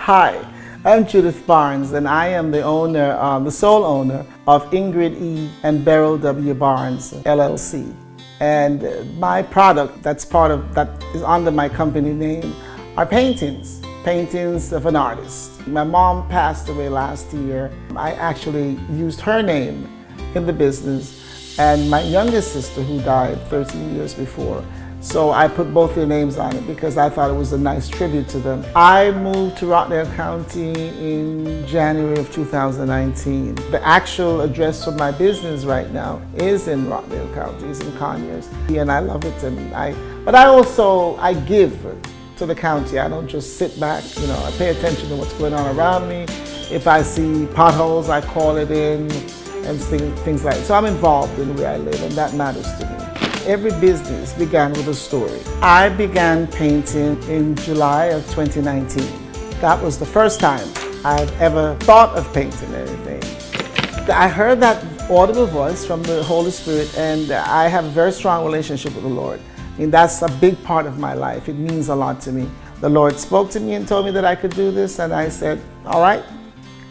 Hi, I'm Judith Barnes, and I am the owner, the sole owner of Ingrid E. and Beryl W. Barnes, LLC. And my product that is under my company name are paintings of an artist. My mom passed away last year. I actually used her name in the business, and my youngest sister, who died 13 years before. So I put both their names on it because I thought it was a nice tribute to them. I moved to Rockdale County in January of 2019. The actual address for my business right now is in Rockdale County, it's in Conyers. And I love it, but I give to the county. I don't just sit back, I pay attention to what's going on around me. If I see potholes, I call it in and things like that. So I'm involved in where I live, and that matters to me. Every business began with a story. I began painting in July of 2019. That was the first time I've ever thought of painting anything. I heard that audible voice from the Holy Spirit, and I have a very strong relationship with the Lord. That's a big part of my life. It means a lot to me. The Lord spoke to me and told me that I could do this, and I said, all right.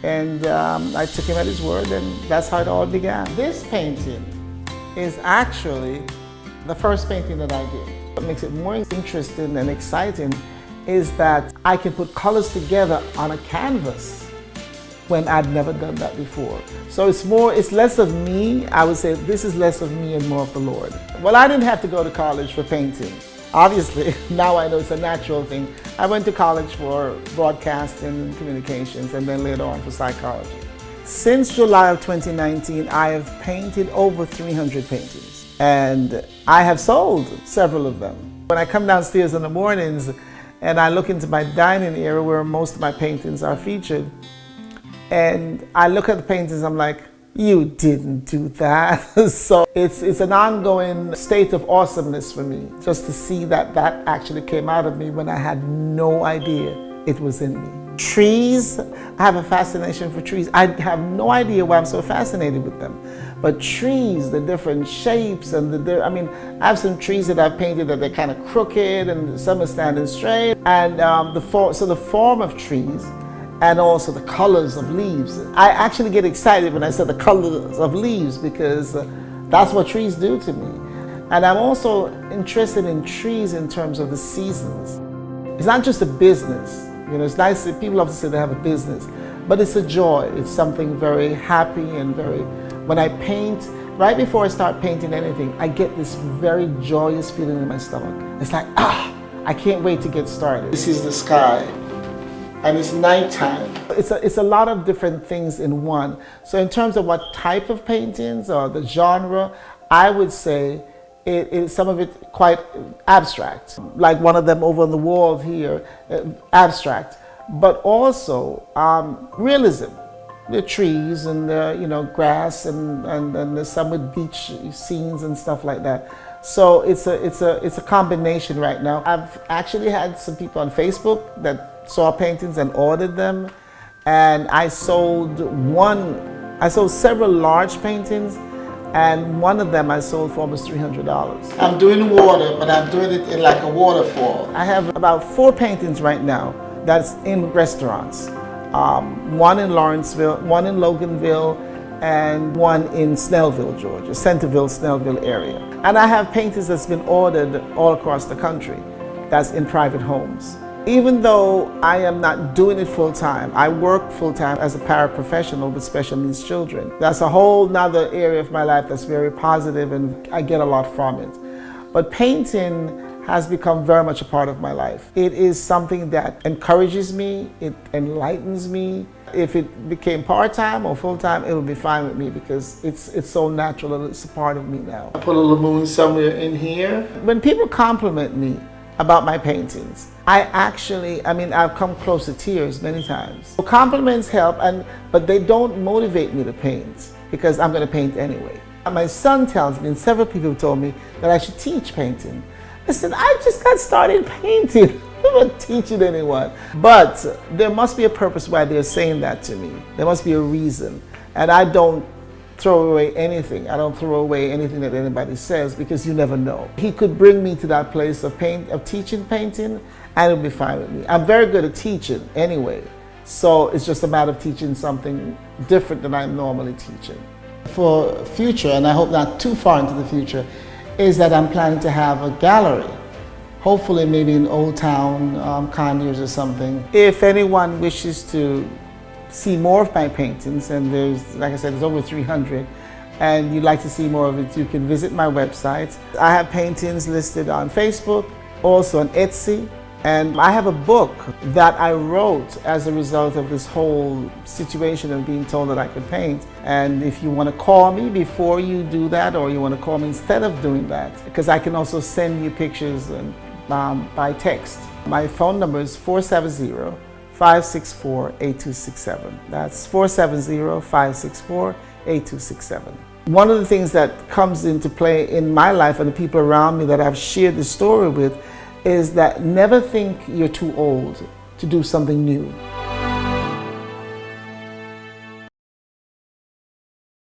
And I took him at his word, and that's how it all began. This painting is actually the first painting that I did. What makes it more interesting and exciting is that I can put colors together on a canvas when I'd never done that before. So it's less of me. I would say this is less of me and more of the Lord. Well, I didn't have to go to college for painting. Obviously, now I know it's a natural thing. I went to college for broadcasting and communications, and then later on for psychology. Since July of 2019, I have painted over 300 paintings. And I have sold several of them. When I come downstairs in the mornings and I look into my dining area where most of my paintings are featured, and I look at the paintings, I'm like, you didn't do that. So it's an ongoing state of awesomeness for me, just to see that actually came out of me when I had no idea it was in me. Trees, I have a fascination for trees. I have no idea why I'm so fascinated with them. But trees, the different shapes, and I have some trees that I've painted that they're kind of crooked, and some are standing straight. And the form of trees, and also the colors of leaves. I actually get excited when I say the colors of leaves, because that's what trees do to me. And I'm also interested in trees in terms of the seasons. It's not just a business. It's nice that people often say they have a business, but it's a joy. It's something very happy and when I paint, right before I start painting anything, I get this very joyous feeling in my stomach. It's like, I can't wait to get started. This is the sky, and it's nighttime. It's a lot of different things in one. So in terms of what type of paintings or the genre, I would say some of it quite abstract, like one of them over on the wall here, abstract, but also realism. The trees and the grass and there's some with beach scenes and stuff like that. So it's a combination right now. I've actually had some people on Facebook that saw paintings and ordered them, and I sold several large paintings. And one of them I sold for almost $300. I'm doing water, but I'm doing it in like a waterfall. I have about 4 paintings right now that's in restaurants. One in Lawrenceville, one in Loganville, and one in Snellville, Georgia, Centerville, Snellville area. And I have paintings that's been ordered all across the country that's in private homes. Even though I am not doing it full-time, I work full-time as a paraprofessional with special needs children. That's a whole nother area of my life that's very positive, and I get a lot from it. But painting has become very much a part of my life. It is something that encourages me, it enlightens me. If it became part-time or full-time, it would be fine with me, because it's so natural and it's a part of me now. I put a little moon somewhere in here. When people compliment me about my paintings, I've come close to tears many times. So compliments help, but they don't motivate me to paint, because I'm going to paint anyway. My son tells me, and several people have told me, that I should teach painting. I said, I just got started painting. I'm not teaching anyone. But there must be a purpose why they're saying that to me. There must be a reason. And I don't throw away anything. I don't throw away anything that anybody says, because you never know. He could bring me to that place of teaching painting, and it'll be fine with me. I'm very good at teaching anyway. So it's just a matter of teaching something different than I'm normally teaching. For future, and I hope not too far into the future, is that I'm planning to have a gallery. Hopefully maybe in Old Town, Conyers or something. If anyone wishes to see more of my paintings, and there's, like I said, there's over 300, and you'd like to see more of it, you can visit my website. I have paintings listed on Facebook, also on Etsy, and I have a book that I wrote as a result of this whole situation of being told that I could paint. And if you want to call me before you do that, or you want to call me instead of doing that, because I can also send you pictures by text. My phone number is 470-564-8267. That's 470-564-8267. One of the things that comes into play in my life and the people around me that I've shared this story with is that never think you're too old to do something new.